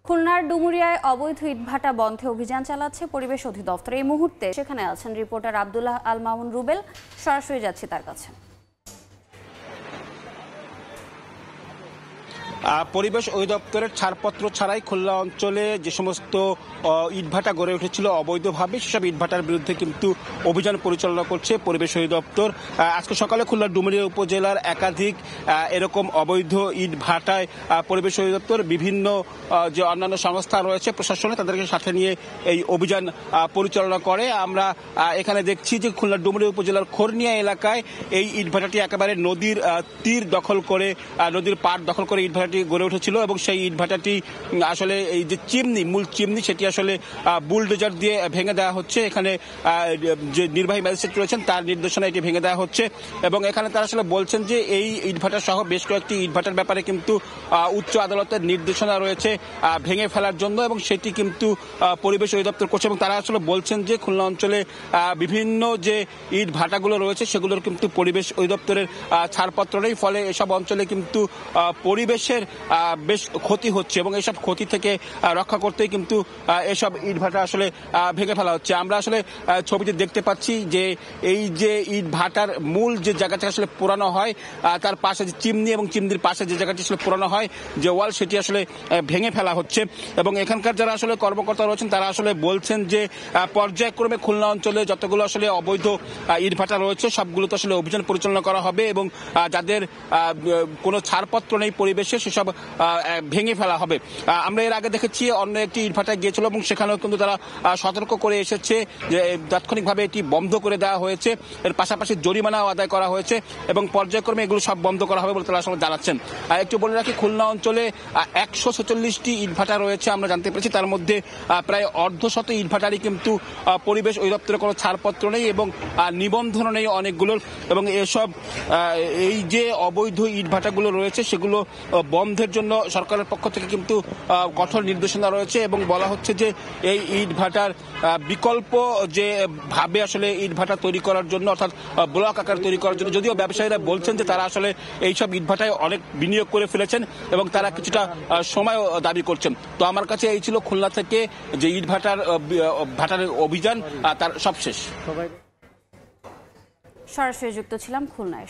খুলনার ডুমুরিয়ায় অবৈধ ইটভাটা বন্ধে অভিযান চালাচ্ছে পরিবেশ অধিদপ্তর। এই মুহূর্তে সেখানে আছেন রিপোর্টার আব্দুল্লাহ আল মামুন রুবেল। সরাসরি যাচ্ছি তার কাছে। পরিবেশ অধিদপ্তরের ছাড়পত্র ছাড়াই খুলনা অঞ্চলে যে সমস্ত ইটভাটা গড়ে উঠেছিল অবৈধভাবে, সেসব ইটভাটার বিরুদ্ধে কিন্তু অভিযান পরিচালনা করছে পরিবেশ অধিদপ্তর। আজকে সকালে খুলনার ডুমুরিয়া উপজেলার একাধিক এরকম অবৈধ ইটভাটায় পরিবেশ অধিদপ্তর বিভিন্ন যে অন্যান্য সংস্থা রয়েছে প্রশাসনে তাদেরকে সাথে নিয়ে এই অভিযান পরিচালনা করে। আমরা এখানে দেখছি যে খুলনার ডুমুরিয়া উপজেলার খোরনিয়া এলাকায় এই ইটভাটাটি একেবারে নদীর তীর দখল করে, নদীর পাড় দখল করে ইটভাটা গড়ে উঠেছিল এবং সেই ইটভাটাটি আসলে এই যে চিমনি, মূল চিমনি, সেটি আসলে বুলডোজার দিয়ে ভেঙে দেওয়া হচ্ছে। এখানে যে নির্বাহী ম্যাজিস্ট্রেট রয়েছেন তার নির্দেশনা এটি ভেঙে দেওয়া হচ্ছে এবং এখানে তারা আসলে বলছেন যে এই ইটভাটা সহ বেশ কয়েকটি ইটভাটার ব্যাপারে কিন্তু উচ্চ আদালতের নির্দেশনা রয়েছে ভেঙে ফেলার জন্য এবং সেটি কিন্তু পরিবেশ অধিদপ্তর করছে। এবং তারা আসলে বলছেন যে খুলনা অঞ্চলে বিভিন্ন যে ইট ভাটাগুলো রয়েছে সেগুলোর কিন্তু পরিবেশ অধিদপ্তরের ছাড়পত্র নেই, ফলে এসব অঞ্চলে কিন্তু পরিবেশের বেশ ক্ষতি হচ্ছে এবং এইসব ক্ষতি থেকে রক্ষা করতেই কিন্তু এসব ইটভাটা আসলে ভেঙে ফেলা হচ্ছে। আমরা আসলে ছবিতে দেখতে পাচ্ছি যে এই যে ইট ভাটার মূল যে জায়গাটা আসলে পোড়ানো হয় তার পাশে যে চিমনি এবং চিমনির পাশে যে জায়গাটি আসলে পোড়ানো হয় যে ওয়াল, সেটি আসলে ভেঙে ফেলা হচ্ছে এবং এখানকার যারা আসলে কর্মকর্তা রয়েছেন তারা আসলে বলছেন যে পর্যায়ক্রমে খুলনা অঞ্চলে যতগুলো আসলে অবৈধ ইট ভাটা রয়েছে সবগুলোতে আসলে অভিযান পরিচালনা করা হবে এবং যাদের কোনো ছাড়পত্র নেই পরিবেশে সেসব ভেঙে ফেলা হবে। আমরা এর আগে দেখেছি অন্য একটি ইটভাটায় গিয়েছিল এবং সেখানেও কিন্তু তারা সতর্ক করে এসেছে যে তাৎক্ষণিকভাবে এটি বন্ধ করে দেওয়া হয়েছে, এর পাশাপাশি জরিমানাও আদায় করা হয়েছে এবং পর্যায়ক্রমে এগুলো সব বন্ধ করা হবে বলে তারা আসলে জানাচ্ছেন। একটু বলে রাখি, খুলনা অঞ্চলে 146টি ইটভাটা রয়েছে আমরা জানতে পেরেছি, তার মধ্যে প্রায় অর্ধশত ইটভাটারই কিন্তু পরিবেশ অধিদপ্তরের কোনো ছাড়পত্র নেই এবং নিবন্ধনও নেই অনেকগুলোর এবং এসব এই যে অবৈধ ইটভাটাগুলো রয়েছে সেগুলো বন্ধের জন্য সরকারের পক্ষ থেকে কিন্তু কঠোর নির্দেশনা রয়েছে এবং বলা হচ্ছে যে এই ইটভাটার বিকল্প যে ভাবে আসলে ইটভাটা তৈরি করার জন্য, অর্থাৎ ব্লক আকার তৈরি করার জন্য, যদিও ব্যবসায়ীরা বলছেন যে তারা আসলে এইসব ইটভাটায় অনেক বিনিয়োগ করে ফেলেছেন এবং তারা কিছুটা সময়ও দাবি করছেন। তো আমার কাছে এই ছিল খুলনা থেকে যে ইটভাটার অভিযান তার সবশেষ। সরাসরি যুক্ত ছিলাম খুলনায়।